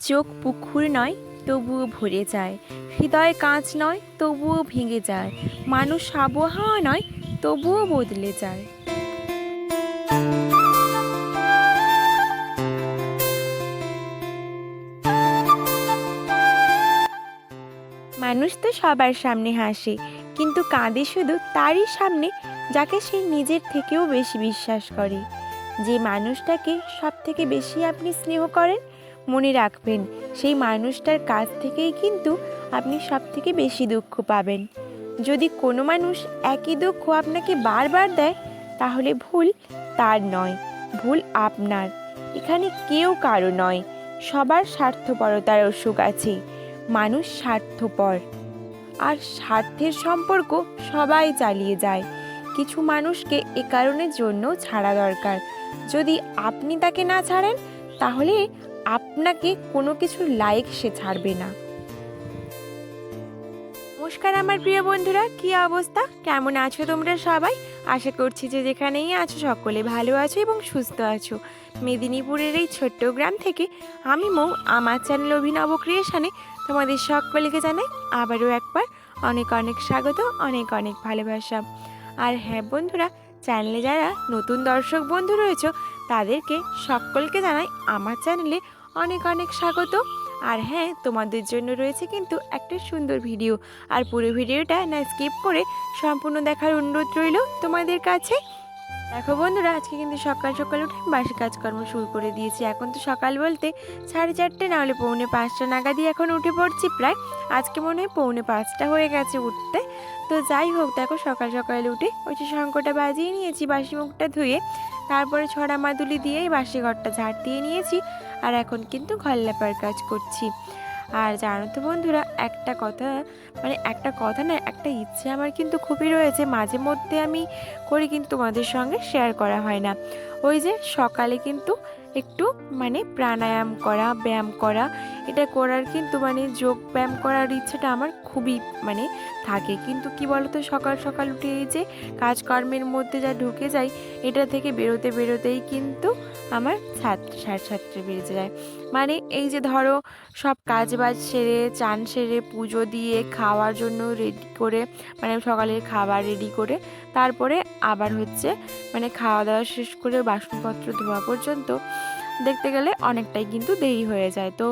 চোখ পুকুর নয় তবুও ভরে যায়, হৃদয় কাঁচ নয় তবুও ভেঙে যায়, মানুষ আবহাওয়া নয় তবুও বদলে যায়। মানুষ তো সবার সামনে হাসে, কিন্তু কাঁদে শুধু তারই সামনে যাকে সে নিজের থেকেও বেশি বিশ্বাস করে। যে মানুষটাকে সব থেকে বেশি আপনি স্নেহ করেন, মনে রাখবেন সেই মানুষটার কাছ থেকেই কিন্তু আপনি সব থেকে বেশি দুঃখ পাবেন। যদি কোনো মানুষ একই দুঃখ আপনাকে বারবার দেয়, তাহলে ভুল তার নয়, ভুল আপনার। এখানে কেউ কারো নয়, সবার স্বার্থপরতার অসুখ আছে। মানুষ স্বার্থপর, আর স্বার্থের সম্পর্ক সবাই চালিয়ে যায়। কিছু মানুষকে এ কারণের জন্য ছাড়া দরকার। যদি আপনি তাকে না ছাড়েন, তাহলে আপনাকে কোনো কিছুর লাইক সে ছাড়বে না। নমস্কার আমার প্রিয় বন্ধুরা, কি অবস্থা, কেমন আছো তোমরা সবাই? আশা করছি যে যেখানেই আছো সকলে ভালো আছো এবং সুস্থ আছো। মেদিনীপুরের এই ছোট্ট গ্রাম থেকে আমি মৌ, আমার চ্যানেল অভিনব ক্রিয়েশনে তোমাদের সকলকে জানাই আবারও একবার অনেক অনেক স্বাগত, অনেক অনেক ভালোবাসা। আর হ্যাঁ বন্ধুরা, চ্যানেলে যারা নতুন দর্শক বন্ধু রয়েছে তাদেরকে সকলকে জানাই আমার চ্যানেলে অনেক অনেক স্বাগত। আর হ্যাঁ, তোমাদের জন্য রয়েছে কিন্তু একটা সুন্দর ভিডিও, আর পুরো ভিডিওটা না স্কিপ করে সম্পূর্ণ দেখার অনুরোধ রইল তোমাদের কাছে। দেখো বন্ধুরা, আজকে কিন্তু সকাল সকাল উঠে বাসি কাজকর্ম শুরু করে দিয়েছি। এখন তো সকাল বলতে 4:30 না হলে 4:45 নাগাদই এখন উঠে পড়ছি প্রায়। আজকে মনে হয় 4:45 হয়ে গেছে উঠতে। তো যাই হোক, দেখো সকাল সকাল উঠে ওই যে শঙ্কটা বাজিয়ে নিয়েছি, বাসি মুখটা ধুয়ে তারপরে ছড়া মাদুলি দিয়েই বাসি ঘরটা ঝাড় দিয়ে নিয়েছি। আর এখন কিন্তু ঘর লেপার কাজ করছি। আর জানো তো বন্ধুরা, একটা কথা, মানে একটা কথা না, একটা ইচ্ছে আমার কিন্তু খুবই রয়েছে, মাঝে মধ্যে আমি করি কিন্তু তোমাদের সঙ্গে শেয়ার করা হয় না। ওই যে সকালে কিন্তু একটু মানে প্রাণায়াম করা, ব্যায়াম করা, এটা করার কিন্তু মানে যোগ ব্যায়াম করার ইচ্ছেটা আমার খুবই মানে থাকে। কিন্তু কি বলতো, সকাল সকাল উঠে এই যে কাজকর্মের মধ্যে যা ঢুকে যাই, এটা থেকে বেরোতে বেরোতেই কিন্তু আমার 7:30 বেজে যায়। মানে এই যে ধরো সব কাজ বাজ সেরে, চান সেরে, পুজো দিয়ে, খাওয়ার জন্য রেডি করে, মানে সকালের খাবার রেডি করে, তারপরে আবার হচ্ছে মানে খাওয়া দাওয়া শেষ করে বাসনপত্র ধোয়া পর্যন্ত দেখতে গেলে অনেকটাই কিন্তু দেরি হয়ে যায়। তো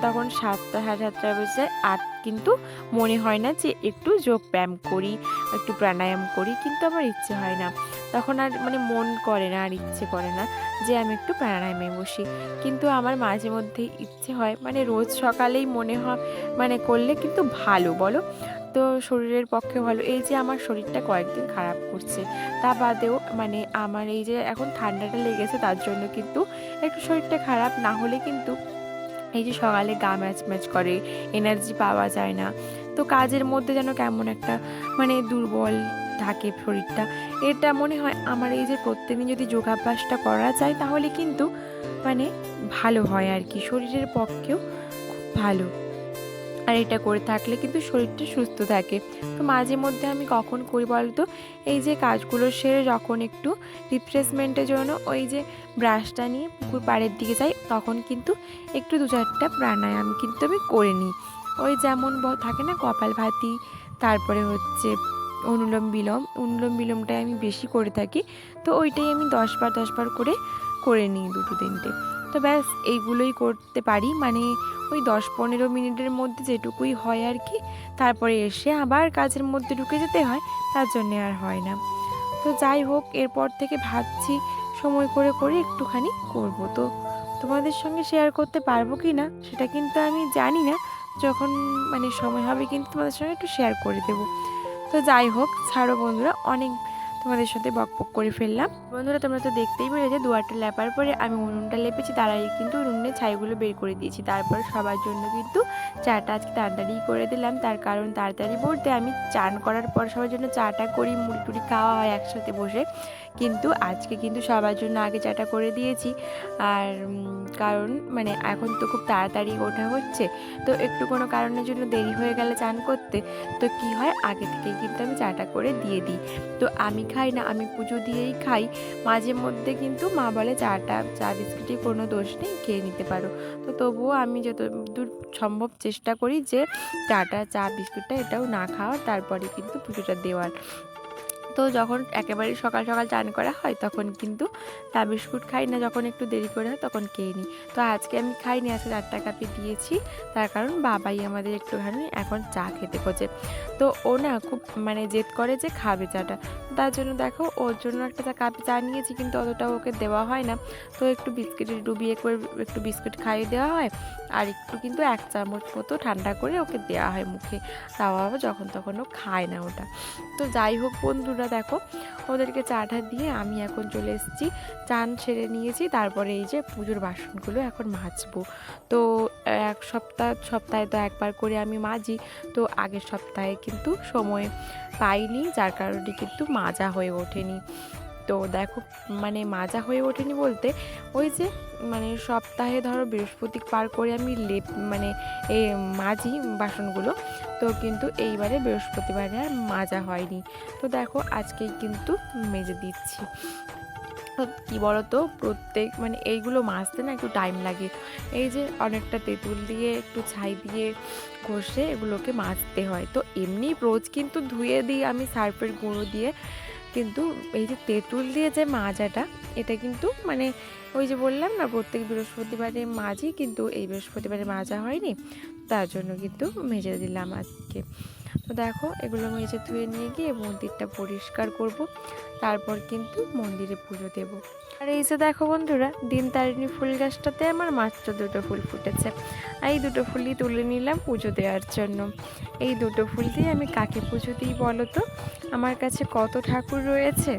তখন 7টা 7:30 বেজে আর কিন্তু মনে হয় না যে একটু যোগ ব্যায়াম করি, একটু প্রাণায়াম করি, কিন্তু আমার ইচ্ছে হয় না। তখন আর মানে মন করে না, আর ইচ্ছে করে না যে আমি একটু প্রাণায়ামে বসি। কিন্তু আমার মাঝে মধ্যে ইচ্ছে হয়, মানে রোজ সকালেই মনে হয় মানে করলে কিন্তু ভালো, বলো তো, শরীরের পক্ষে ভালো। এই যে আমার শরীরটা কয়েকদিন খারাপ করছে, তা বাদেও মানে আমার এই যে এখন ঠান্ডাটা লেগেছে, তার জন্য কিন্তু একটু শরীরটা খারাপ। না হলে কিন্তু এই যে সকালে গা ম্যাচ ম্যাচ করে, এনার্জি পাওয়া যায় না, তো কাজের মধ্যে যেন কেমন একটা মানে দুর্বল থাকে শরীরটা। এটা মনে হয় আমার এই যে প্রত্যেকদিন যদি যোগাভ্যাসটা করা যায়, তাহলে কিন্তু মানে ভালো হয় আর কি, শরীরের পক্ষেও খুব ভালো। আর এটা করে থাকলে কিন্তু শরীরটা সুস্থ থাকে। তো মাঝে মধ্যে আমি কখন করি বলতো, এই যে কাজগুলো সেরে যখন একটু রিফ্রেশমেন্টের জন্য ওই যে ব্রাশটা নিয়ে পুকুর পাড়ের দিকে যাই, তখন কিন্তু একটু 2-4টা প্রাণায়াম কিন্তু আমি করে নিই। ওই যেমন থাকে না কপালভাতি, তারপরে হচ্ছে অনুলোম বিলোমটাই আমি বেশি করে থাকি। তো ওইটাই আমি 10 বার করে নিই, 2-3টে। তো ব্যাস এইগুলোই করতে পারি, মানে ওই 10-15 মিনিটের মধ্যে যেটুকুই হয় আর কি। তারপরে এসে আবার কাজের মধ্যে ঢুকে যেতে হয়, তার জন্যে আর হয় না। তো যাই হোক, এরপর থেকে ভাবছি সময় করে করে একটুখানি করব। তো তোমাদের সঙ্গে শেয়ার করতে পারবো কি না সেটা কিন্তু আমি জানি না, যখন মানে সময় হবে কিন্তু তোমাদের সঙ্গে একটু শেয়ার করে দেবো। তো যাই হোক, ছাড়ো বন্ধুরা, অনেক তোমাদের সাথে বকবক করে ফেললাম। বন্ধুরা, তোমরা তো দেখতেই পেলে যে দুয়ারটা লেপার পরে আমি উনুনটা লেপেছি, তার আগে কিন্তু উনুনের ছাইগুলো বের করে দিয়েছি। তারপর সবার জন্য কিন্তু চাটা আজকে তাড়াতাড়ি করে দিলাম, তার কারণ তাড়াতাড়ি বলতে আমি চান করার পর সবার জন্য চাটা করি, মুড়ি টুড়ি খাওয়া হয় একসাথে বসে। কিন্তু আজকে কিন্তু সবার জন্য আগে চাটা করে দিয়েছি। আর কারণ মানে এখন তো খুব তাড়াতাড়ি ওঠা হচ্ছে, তো একটু কোনো কারণের জন্য দেরি হয়ে গেলে চান করতে, তো কি হয় আগে থেকেই কিন্তু আমি চাটা করে দিয়ে দিই। তো আমি খাই না, আমি পুজো দিয়েই খাই। মাঝে মধ্যে কিন্তু মা বলে চা বিস্কুটে কোনো দোষ নেই, খেয়ে নিতে পারো। তো তবুও আমি যতদূর সম্ভব চেষ্টা করি যে চা বিস্কুটটা এটাও না খাওয়ার, তারপরে কিন্তু পুজোটা দেওয়ার। তো যখন একেবারেই সকাল সকাল চান করা হয় তখন কিন্তু চা বিস্কুট খাই না, যখন একটু দেরি করে হয় তখন খেয়ে নিই। তো আজকে আমি খাইনি, আজকে 4টা কাপে দিয়েছি, তার কারণ বাবাই আমাদের একটুখানি এখন চা খেতে খোঁজে। তো ও না খুব মানে জেদ করে যে খাবে চাটা, তার জন্য দেখো ওর জন্য একটা কাপে চা নিয়েছি, কিন্তু অতটা ওকে দেওয়া হয় না। তো একটু বিস্কিটে ডুবিয়ে করে একটু বিস্কুট খাইয়ে দেওয়া হয়, আর একটু কিন্তু 1 চামচ মতো ঠান্ডা করে ওকে দেওয়া হয় মুখে, তাও আবার যখন তখন ও খায় না ওটা। তো যাই হোক বন্ধুরা, দেখো ওদেরকে চাটা দিয়ে আমি এখন চলে এসেছি, চান সেরে নিয়েছি, তারপরে এই যে পুজোর বাসনগুলো এখন মাজবো। তো সপ্তাহে তো একবার করে আমি মাজি, তো আগের সপ্তাহে কিন্তু সময় পাইনি, যার কারণে কিন্তু মাজা হয়ে ওঠেনি। তো দেখো মানে মাজা হয়ে ওঠেনি বলতে ওই যে মানে সপ্তাহে ধরো বৃহস্পতিবার করে আমি মানে এই মাজি বাসনগুলো, তো কিন্তু এইবারে বৃহস্পতিবারে আর মাজা হয়নি। তো দেখো আজকেই কিন্তু মেজে দিচ্ছি। কি বলতো প্রত্যেক মানে এইগুলো মাজতে না একটু টাইম লাগে, এই যে অনেকটা তেঁতুল দিয়ে একটু ছাই দিয়ে ঘষে এগুলোকে মাজতে হয়। তো এমনি রোজ কিন্তু ধুয়ে দিই আমি সার্ফের গুঁড়ো দিয়ে, কিন্তু এই যে তেঁতুল দিয়ে যে মাজাটা, এটা কিন্তু মানে ওই যে বললাম না প্রত্যেক বৃহস্পতিবারে মাজি, কিন্তু এই বৃহস্পতিবারে মাজা হয়নি, তার জন্য কিন্তু মেজে দিলাম আজকে। তো দেখো এগুলো মেজে ধুয়ে নিয়ে গিয়ে মন্দিরটা পরিষ্কার করব, তারপর কিন্তু মন্দিরে পুজো দেব। আর এই যে দেখো বন্ধুরা, দিন তারিণী ফুল গাছটাতে আমার মাত্র 2টো ফুল ফুটেছে, আর এই 2টো ফুলই তুলে নিলাম পুজো দেওয়ার জন্য। এই 2টো ফুল দিয়ে আমি কাকে পুজো দিই বলো তো? আমার কাছে কত ঠাকুর রয়েছে।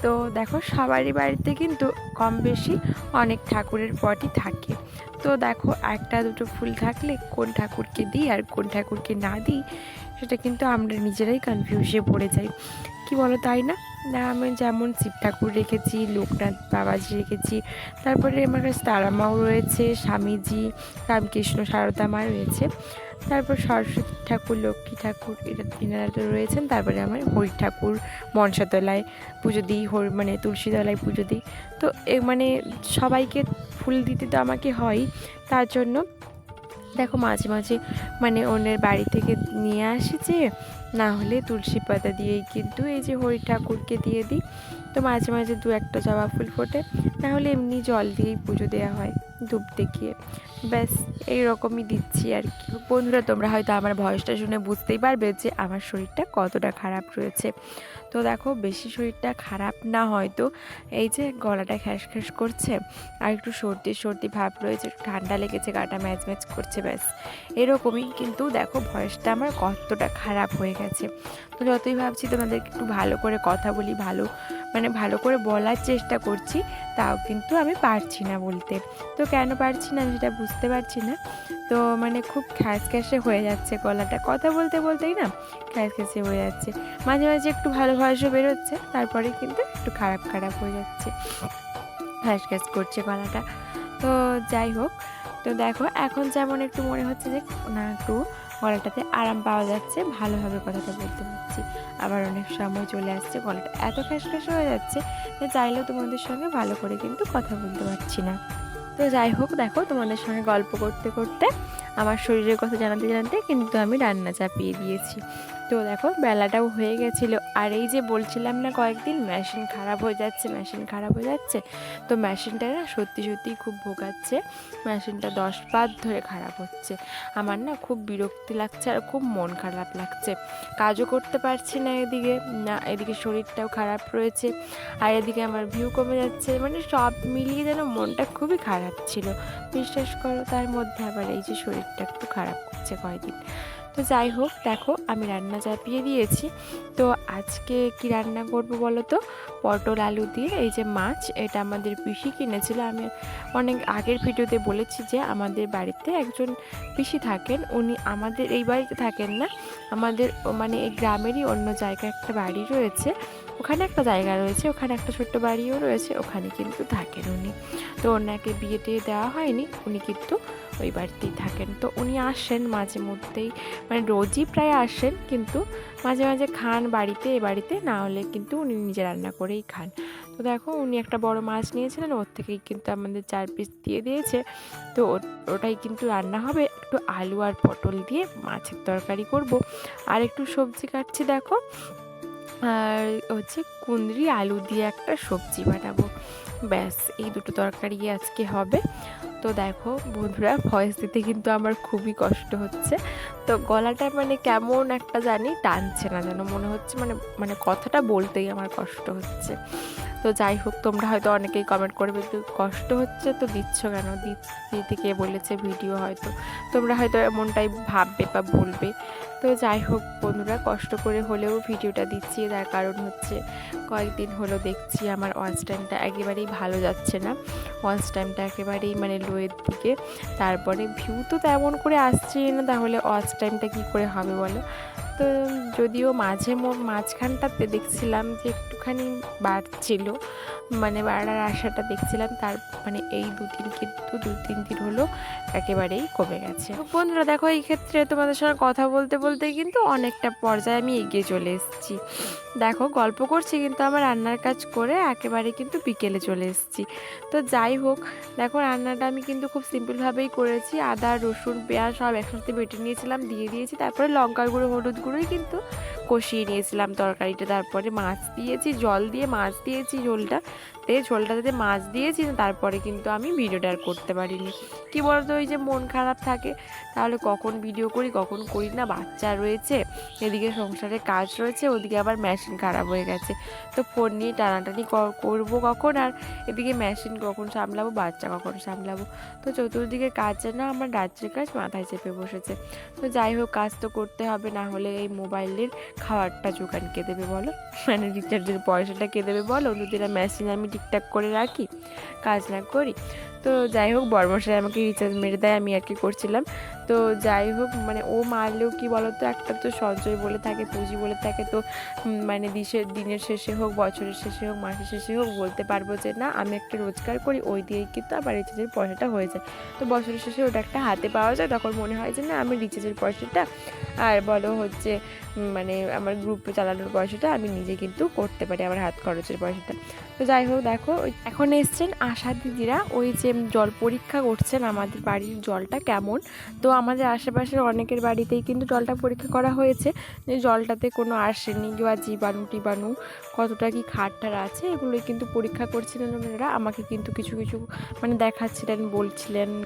তো দেখো সবারই বাড়িতে কিন্তু কম বেশি অনেক ঠাকুরের পটই থাকে। তো দেখো 1-2টো ফুল থাকলে কোন ঠাকুরকে দিই আর কোন ঠাকুরকে না দিই সেটা কিন্তু আমরা নিজেরাই কনফিউজে পড়ে যাই, কি বলো তাই না? না আমি যেমন শিব ঠাকুর রেখেছি, লোকনাথ বাবাজি রেখেছি, তারপরে আমার কাছে তারামাও রয়েছে, স্বামীজি, রামকৃষ্ণ সারদা মা রয়েছে, তারপর সরস্বতী ঠাকুর, লক্ষ্মী ঠাকুর এনারা তো রয়েছেন। তারপরে আমার হরি ঠাকুর মনসাতলায় পুজো দিই, মানে তুলসীতলায় পুজো দিই। তো মানে সবাইকে ফুল দিতে তো আমাকে হয়ই, তার জন্য দেখো মাঝে মাঝে মানে অন্যের বাড়ি থেকে নিয়ে আসি, যে না হলে তুলসী পাতা দিয়েই কিন্তু এই যে হরি ঠাকুরকে দিয়ে দিই। তো মাঝে মাঝে 2-1টা জবা ফুল ফোটে, না হলে এমনি জল দিয়েই পুজো দেওয়া হয় ধূপ দেখিয়ে, ব্যাস এইরকমই দিচ্ছি আর কি। বন্ধুরা তোমরা হয়তো আমার ভয়েসটা শুনে বুঝতেই পারবে যে আমার শরীরটা কতটা খারাপ রয়েছে। তো দেখো বেশি শরীরটা খারাপ না, হয়তো এই যে গলাটা খ্যাস করছে, আর একটু সর্দি সর্দি ভাব রয়েছে, একটু ঠান্ডা লেগেছে, গাটা ম্যাচ ম্যাচ করছে, ব্যাস এরকমই। কিন্তু দেখো ভয়েসটা আমার কতটা খারাপ হয়ে গেছে। তো যতই ভাবছি তোমাদেরকে একটু ভালো করে কথা বলি, ভালো করে বলার চেষ্টা করছি, তাও কিন্তু আমি পারছি না বলতে। তো কেন পারছি না সেটা বুঝতে পারছি না। তো মানে খুব খ্যাসখ্যাসে হয়ে যাচ্ছে গলাটা, কথা বলতে বলতেই না খ্যাসখ্যাসে হয়ে যাচ্ছে। মাঝে মাঝে একটু ভালো ভয়েসও বেরোচ্ছে, তারপরে কিন্তু একটু খারাপ হয়ে যাচ্ছে, খ্যাসখ্যাস করছে গলাটা। তো যাই হোক, তো দেখো এখন যেমন একটু মনে হচ্ছে যে না একটু গলাটাতে আরাম পাওয়া যাচ্ছে, ভালোভাবে কথাটা বলতে পারছি। আবার অনেক সময় চলে আসছে গলাটা এত খ্যাসখ্যাস হয়ে যাচ্ছে যে চাইলেও তোমাদের সঙ্গে ভালো করে কিন্তু কথা বলতে পারছি না। তো যাই হোক, দেখো তোমাদের সঙ্গে গল্প করতে করতে আমার শরীরের কথা জানাতে কিন্তু আমি রান্না চাপিয়ে দিয়েছি। তো দেখো বেলাটাও হয়ে গেছিলো, আর এই যে বলছিলাম না কয়েকদিন মেশিন খারাপ হয়ে যাচ্ছে, তো মেশিনটা না সত্যি খুব ভোগাচ্ছে। মেশিনটা 10 বার ধরে খারাপ হচ্ছে, আমার না খুব বিরক্তি লাগছে আর খুব মন খারাপ লাগছে। কাজও করতে পারছি না এদিকে শরীরটাও খারাপ রয়েছে, আর এদিকে আমার ভিউ কমে যাচ্ছে, মানে সব মিলিয়ে যেন মনটা খুবই খারাপ ছিল, বিশ্বাস করো। তার মধ্যে আবার এই যে শরীরটা একটু খারাপ করছে কয়েকদিন। তো যাই হোক, দেখো আমি রান্না চাপিয়ে দিয়েছি। তো আজকে কি রান্না করব বলো তো? পটল আলু দিয়ে এই যে মাছ, এটা আমাদের পিসি কিনেছিল। আমি অনেক আগের ভিডিওতে বলেছি যে আমাদের বাড়িতে একজন পিসি থাকেন, উনি আমাদের এই বাড়িতে থাকেন না, আমাদের মানে এই গ্রামেরই অন্য জায়গায় একটা বাড়ি রয়েছে, ওখানে একটা জায়গা রয়েছে, ওখানে একটা ছোট্ট বাড়িও রয়েছে, ওখানে কিন্তু থাকেন উনি। তো ওনাকে বিয়ে টিয়ে দেওয়া হয়নি, উনি কিন্তু ওই বাড়িতেই থাকেন। তো উনি আসেন মাঝে মধ্যেই, মানে রোজই প্রায় আসেন, কিন্তু মাঝে মাঝে খান বাড়িতে, এ বাড়িতে না হলে কিন্তু উনি নিজে রান্না করেই খান। তো দেখো উনি একটা বড় মাছ নিয়েছিলেন, ওর থেকেই কিন্তু আমাদের 4 পিস দিয়ে দিয়েছে। তো ওটাই কিন্তু রান্না হবে, একটু আলু আর পটল দিয়ে মাছের তরকারি করব, আর একটু সবজি কাটছি দেখো, আর হচ্ছে কুঁদরি আলু দিয়ে একটা সবজি বানাবো। ব্যাস এই দুটো তরকারি আজকে হবে। তো দেখো বন্ধুরা, ভয়েস দিতে কিন্তু আমার খুবই কষ্ট হচ্ছে। তো গলাটা মানে কেমন একটা জানি টানছে না, যেন মনে হচ্ছে মানে মানে কথাটা বলতেই আমার কষ্ট হচ্ছে। তো যাই হোক, তোমরা হয়তো অনেকেই কমেন্ট করবে যে কষ্ট হচ্ছে তো দিচ্ছ কেন, দিতে কে বলেছে ভিডিও, হয়তো তোমরা হয়তো এমনটাই ভাববে বা বলবে। তো যাই হোক বন্ধুরা, কষ্ট করে হলেও ভিডিওটা দিচ্ছি, তার কারণ হচ্ছে কয়েকদিন হলো দেখছি আমার ওয়াচ টাইমটা একেবারেই ভালো যাচ্ছে না, ওয়াচ টাইমটা একেবারেই মানে লোয়ের দিকে। তারপরে ভিউ তো তেমন করে আসছে না, তাহলে ওয়াচ টাইমটা কী করে হবে বলো? তো যদিও মাঝখানটাতে দেখছিলাম যে একটুখানি বাড়ছিল, মানে বাড়ার আশাটা দেখছিলাম, তার মানে এই দু তিন দিন হলো একেবারেই কমে গেছে। তো বন্ধুরা দেখো, এই ক্ষেত্রে তোমাদের সঙ্গে কথা বলতে বলতে কিন্তু অনেকটা পর্যায়ে আমি এগিয়ে চলে এসেছি। দেখো গল্প করছি কিন্তু আমার রান্নার কাজ করে একেবারে কিন্তু বিকেলে চলে এসেছি। তো যাই হোক, দেখো রান্নাটা আমি কিন্তু খুব সিম্পলভাবেই করেছি, আদা রসুন পেঁয়াজ সব একসাথে বেটে নিয়েছিলাম, দিয়ে দিয়েছি, তারপরে লঙ্কার গুঁড়ো হলুদ গুঁড়োই কিন্তু কষিয়ে নিয়েছিলাম তরকারিটা। তারপরে মাছ দিয়েছি, জল দিয়ে মাছ দিয়েছি, ঝোলটাতে মাছ দিয়েছি, তারপরে কিন্তু আমি ভিডিওটা আর করতে পারিনি। কী বলতো, ওই যে মন খারাপ থাকে, তাহলে কখন ভিডিও করি কখন করি না, বাচ্চা রয়েছে, এদিকে সংসারে কাজ রয়েছে, ওদিকে আবার মেশিন খারাপ হয়ে গেছে, তো ফোন নিয়ে টানাটানি করবো কখন, আর এদিকে মেশিন কখন সামলাবো, বাচ্চা কখন সামলাবো, তো চতুর্দিকে কাজ যেন আমার রাত্রের কাজ মাথায় চেপে বসেছে। তো যাই হোক, কাজ তো করতে হবে, না হলে এই মোবাইলের খাবারটা যোগান কে দেবে বলো, মানে রিচার্জের পয়সাটা কে দেবে বলো, দুদিনা মেশিন আমি ঠিকঠাক করে রাখি, কাজ না করি। তো যাই হোক, বড়মশাই আমাকে রিচার্জ মেরে দেয়, আমি আর কি করছিলাম। তো যাই হোক, মানে ও মারলেও কি বলতো, একটা তো সঞ্চয় বলে থাকে, পুঁজি বলে থাকে, তো মানে দিনের শেষে হোক, বছরের শেষে হোক, মাসের শেষে হোক বলতে পারবো যে না আমি একটা রোজগার করি, ওই দিয়েই কিন্তু আমার রিচার্জের পয়সাটা হয়ে যায়। তো বছরের শেষে ওটা একটা হাতে পাওয়া যায়, তখন মনে হয় যে না আমি রিচার্জের পয়সাটা আর বলো হচ্ছে মানে আমার গ্রুপে চালানোর পয়সাটা আমি নিজে কিন্তু করতে পারি, আমার হাত খরচের পয়সাটা। তো যাই হোক দেখো, এখন এসছেন আশা দিদিরা, ওই যে জল পরীক্ষা করছেন আমাদের বাড়ির জলটা কেমন। তো আমাদের আশেপাশের অনেকের বাড়িতেই কিন্তু জলটা পরীক্ষা করা হয়েছে, যে জলটাতে কোনো আর্সেনিক বা জীবাণু কতটা কি খাটটার আছে, এগুলোই কিন্তু পরীক্ষা করছিলেন ওনারা, আমাকে কিন্তু কিছু কিছু মানে দেখাচ্ছিলেন, বলছিলেন।